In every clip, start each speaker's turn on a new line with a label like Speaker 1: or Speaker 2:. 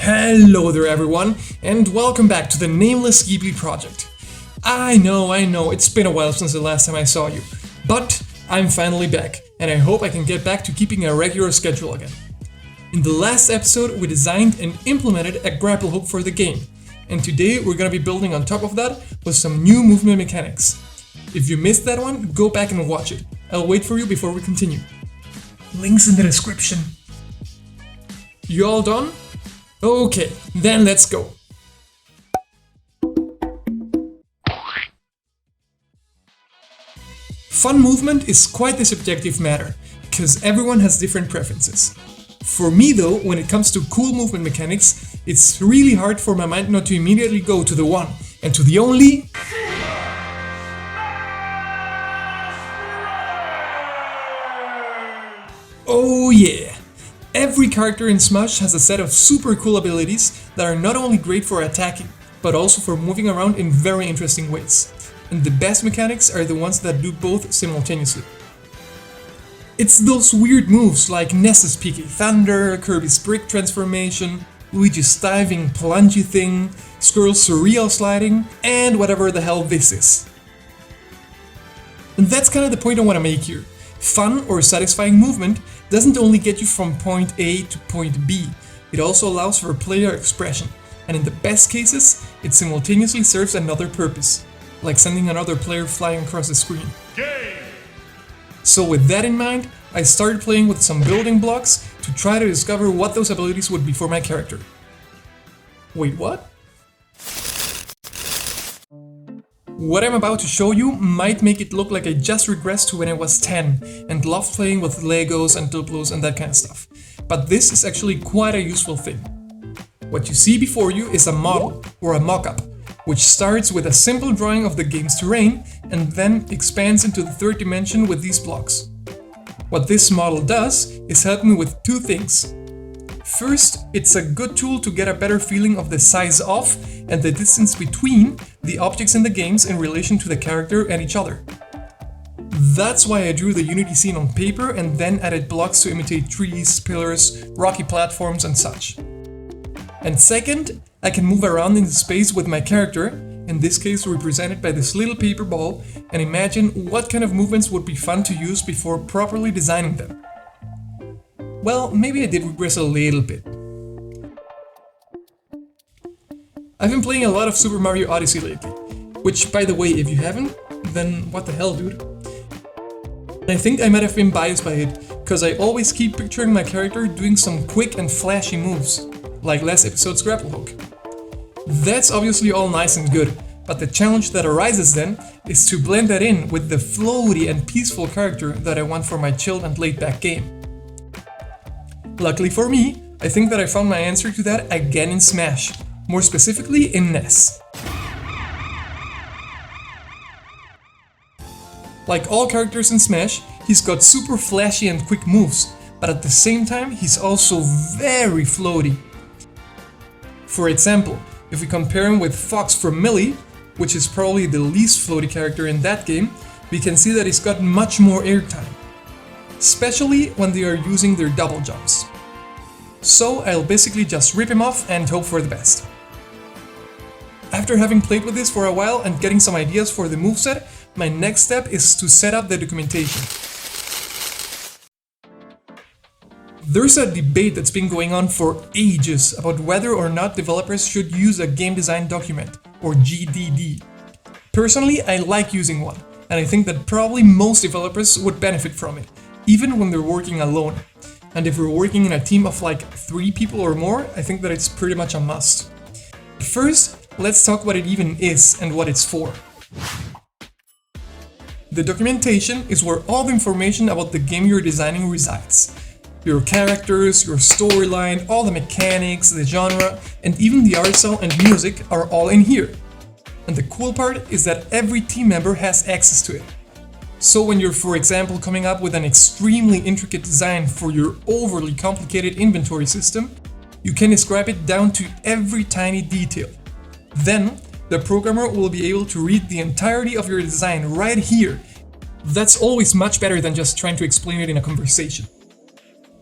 Speaker 1: Hello there everyone, and welcome back to the Nameless Ghibli project. I know, it's been a while since the last time I saw you, but I'm finally back, and I hope I can get back to keeping a regular schedule again. In the last episode, we designed and implemented a grapple hook for the game, and today we're gonna be building on top of that with some new movement mechanics. If you missed that one, go back and watch it. I'll wait for you before we continue. Links in the description. You all done? Okay, then let's go. Fun movement is quite a subjective matter, because everyone has different preferences. For me though, when it comes to cool movement mechanics, it's really hard for my mind not to immediately go to the one and to the only... Oh yeah! Every character in Smash has a set of super cool abilities that are not only great for attacking, but also for moving around in very interesting ways. And the best mechanics are the ones that do both simultaneously. It's those weird moves like Ness's Peaky Thunder, Kirby's Brick Transformation, Luigi's diving plungy thing, Squirrel's surreal sliding, and whatever the hell this is. And that's kind of the point I want to make here. Fun or satisfying movement doesn't only get you from point A to point B, it also allows for player expression, and in the best cases, it simultaneously serves another purpose, like sending another player flying across the screen. Game. So with that in mind, I started playing with some building blocks to try to discover what those abilities would be for my character. Wait, what? What I'm about to show you might make it look like I just regressed to when I was 10 and loved playing with Legos and Duplos and that kind of stuff. But this is actually quite a useful thing. What you see before you is a model, or a mock-up, which starts with a simple drawing of the game's terrain and then expands into the third dimension with these blocks. What this model does is help me with two things. First, it's a good tool to get a better feeling of the size of and the distance between the objects in the games in relation to the character and each other. That's why I drew the Unity scene on paper and then added blocks to imitate trees, pillars, rocky platforms and such. And second, I can move around in space with my character, in this case represented by this little paper ball, and imagine what kind of movements would be fun to use before properly designing them. Well, maybe I did regress a little bit. I've been playing a lot of Super Mario Odyssey lately, which, by the way, if you haven't, then what the hell, dude? I think I might have been biased by it, because I always keep picturing my character doing some quick and flashy moves, like last episode's grapple hook. That's obviously all nice and good, but the challenge that arises then is to blend that in with the floaty and peaceful character that I want for my chilled and laid-back game. Luckily for me, I think that I found my answer to that again in Smash, more specifically in Ness. Like all characters in Smash, he's got super flashy and quick moves, but at the same time he's also very floaty. For example, if we compare him with Fox from Melee, which is probably the least floaty character in that game, we can see that he's got much more airtime, especially when they are using their double jumps. So I'll basically just rip him off and hope for the best. After having played with this for a while and getting some ideas for the moveset, my next step is to set up the documentation. There's a debate that's been going on for ages about whether or not developers should use a game design document, or GDD. Personally, I like using one, and I think that probably most developers would benefit from it, even when they're working alone. And if we're working in a team of like 3 people or more, I think that it's pretty much a must. First, let's talk what it even is and what it's for. The documentation is where all the information about the game you're designing resides. Your characters, your storyline, all the mechanics, the genre, and even the art style and music are all in here. And the cool part is that every team member has access to it. So when you're, for example, coming up with an extremely intricate design for your overly complicated inventory system, you can describe it down to every tiny detail. Then, the programmer will be able to read the entirety of your design right here. That's always much better than just trying to explain it in a conversation.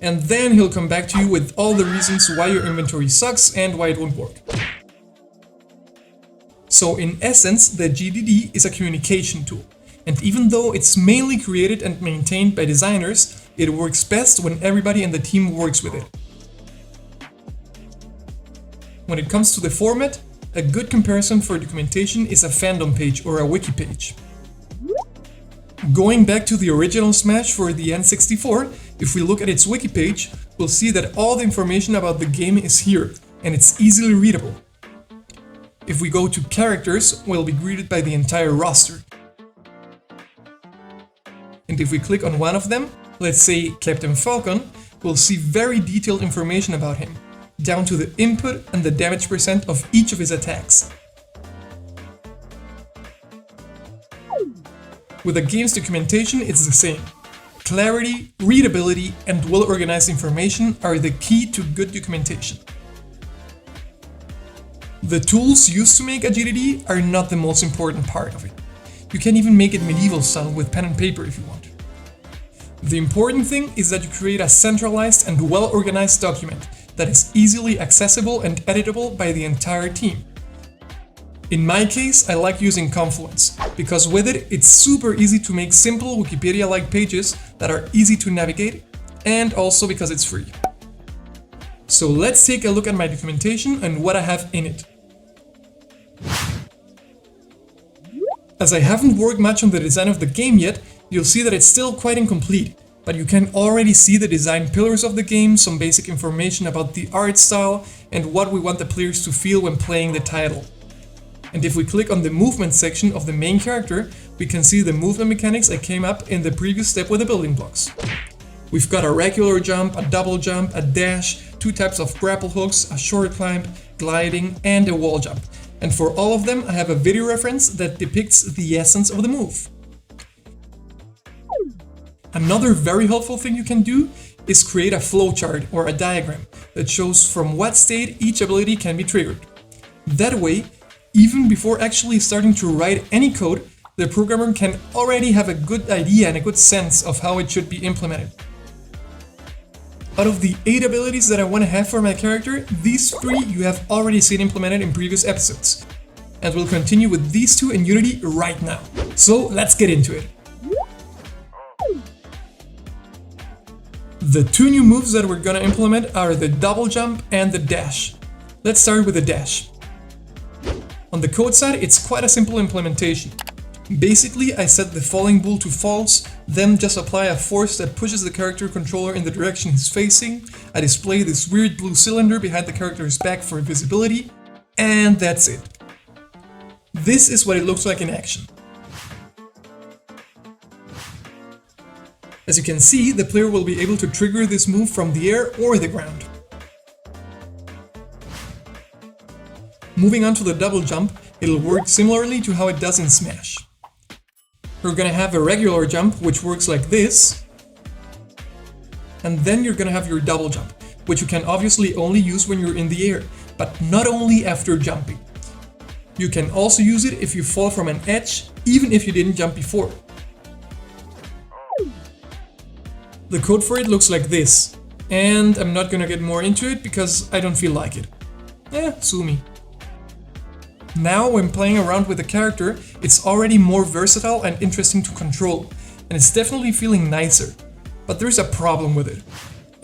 Speaker 1: And then he'll come back to you with all the reasons why your inventory sucks and why it won't work. So in essence, the GDD is a communication tool. And even though it's mainly created and maintained by designers, it works best when everybody in the team works with it. When it comes to the format, a good comparison for documentation is a fandom page or a wiki page. Going back to the original Smash for the N64, if we look at its wiki page, we'll see that all the information about the game is here, and it's easily readable. If we go to characters, we'll be greeted by the entire roster. And if we click on one of them, let's say Captain Falcon, we'll see very detailed information about him, down to the input and the damage percent of each of his attacks. With the game's documentation, it's the same. Clarity, readability, and well-organized information are the key to good documentation. The tools used to make a GDD are not the most important part of it. You can even make it medieval style with pen and paper if you want. The important thing is that you create a centralized and well-organized document that is easily accessible and editable by the entire team. In my case, I like using Confluence, because with it, it's super easy to make simple Wikipedia-like pages that are easy to navigate, and also because it's free. So let's take a look at my documentation and what I have in it. As I haven't worked much on the design of the game yet, you'll see that it's still quite incomplete, but you can already see the design pillars of the game, some basic information about the art style, and what we want the players to feel when playing the title. And if we click on the movement section of the main character, we can see the movement mechanics I came up in the previous step with the building blocks. We've got a regular jump, a double jump, a dash, 2 types of grapple hooks, a short climb, gliding, and a wall jump. And for all of them, I have a video reference that depicts the essence of the move. Another very helpful thing you can do is create a flowchart or a diagram that shows from what state each ability can be triggered. That way, even before actually starting to write any code, the programmer can already have a good idea and a good sense of how it should be implemented. Out of the 8 abilities that I want to have for my character, these 3 you have already seen implemented in previous episodes. And we'll continue with these 2 in Unity right now. So let's get into it. The 2 new moves that we're gonna implement are the double jump and the dash. Let's start with the dash. On the code side, it's quite a simple implementation. Basically, I set the falling bull to false, then just apply a force that pushes the character controller in the direction he's facing. I display this weird blue cylinder behind the character's back for visibility, and that's it. This is what it looks like in action. As you can see, the player will be able to trigger this move from the air or the ground. Moving on to the double jump, it'll work similarly to how it does in Smash. You're gonna have a regular jump, which works like this, and then you're gonna have your double jump, which you can obviously only use when you're in the air, but not only after jumping. You can also use it if you fall from an edge, even if you didn't jump before. The code for it looks like this, and I'm not gonna get more into it because I don't feel like it. Sue me. Now, when playing around with the character, it's already more versatile and interesting to control, and it's definitely feeling nicer. But there's a problem with it.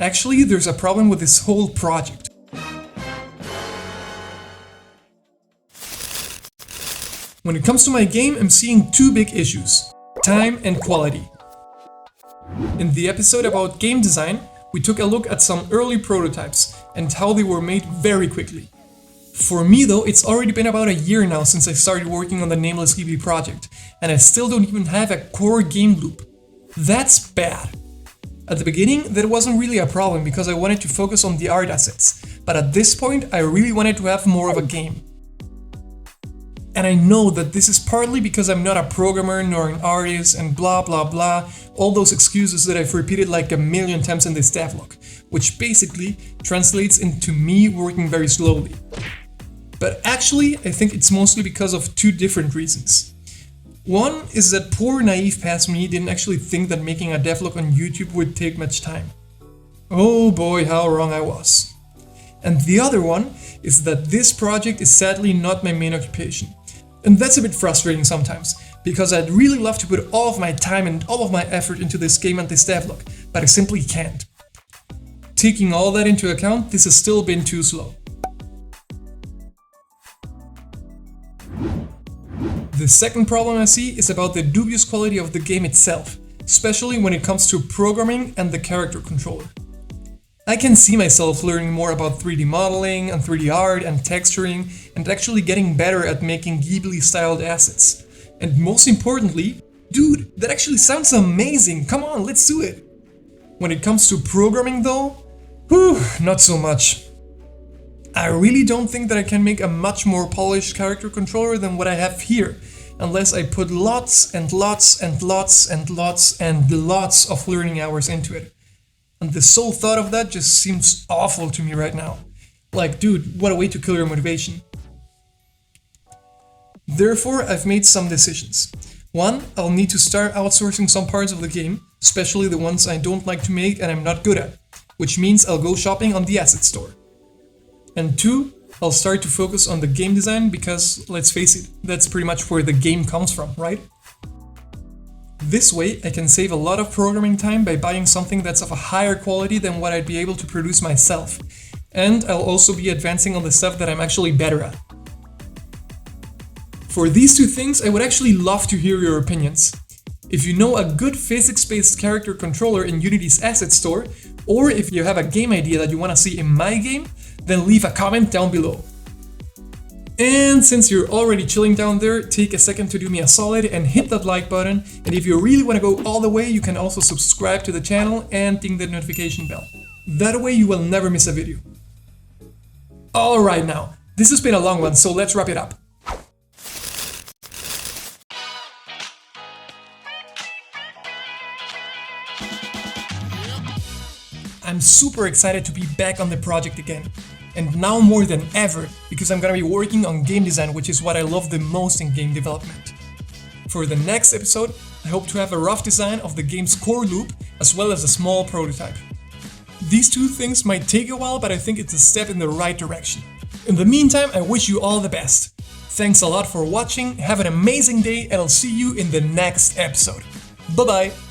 Speaker 1: Actually, there's a problem with this whole project. When it comes to my game, I'm seeing 2 big issues: time and quality. In the episode about game design, we took a look at some early prototypes and how they were made very quickly. For me though, it's already been about a year now since I started working on the Nameless Ghibli project, and I still don't even have a core game loop. That's bad. At the beginning, that wasn't really a problem because I wanted to focus on the art assets, but at this point I really wanted to have more of a game. And I know that this is partly because I'm not a programmer nor an artist and blah blah blah, all those excuses that I've repeated like a million times in this devlog, which basically translates into me working very slowly. But actually, I think it's mostly because of 2 different reasons. One is that poor naive past me didn't actually think that making a devlog on YouTube would take much time. Oh boy, how wrong I was. And the other one is that this project is sadly not my main occupation. And that's a bit frustrating sometimes, because I'd really love to put all of my time and all of my effort into this game and this devlog, but I simply can't. Taking all that into account, this has still been too slow. The second problem I see is about the dubious quality of the game itself, especially when it comes to programming and the character controller. I can see myself learning more about 3D modeling and 3D art and texturing and actually getting better at making Ghibli-styled assets. And most importantly, dude, that actually sounds amazing! Come on, let's do it! When it comes to programming though, whew, not so much. I really don't think that I can make a much more polished character controller than what I have here, unless I put lots and lots and lots and lots and lots of learning hours into it. And the sole thought of that just seems awful to me right now. Like, dude, what a way to kill your motivation. Therefore, I've made some decisions. One, I'll need to start outsourcing some parts of the game, especially the ones I don't like to make and I'm not good at, which means I'll go shopping on the asset store. And two, I'll start to focus on the game design because, let's face it, that's pretty much where the game comes from, right? This way, I can save a lot of programming time by buying something that's of a higher quality than what I'd be able to produce myself. And I'll also be advancing on the stuff that I'm actually better at. For these two things, I would actually love to hear your opinions. If you know a good physics-based character controller in Unity's asset store, or if you have a game idea that you want to see in my game, then leave a comment down below. And since you're already chilling down there, take a second to do me a solid and hit that like button. And if you really want to go all the way, you can also subscribe to the channel and ding the notification bell. That way you will never miss a video. Alright now, this has been a long one, so let's wrap it up. I'm super excited to be back on the project again. And now more than ever, because I'm gonna be working on game design, which is what I love the most in game development. For the next episode, I hope to have a rough design of the game's core loop, as well as a small prototype. These two things might take a while, but I think it's a step in the right direction. In the meantime, I wish you all the best. Thanks a lot for watching, have an amazing day, and I'll see you in the next episode. Bye bye!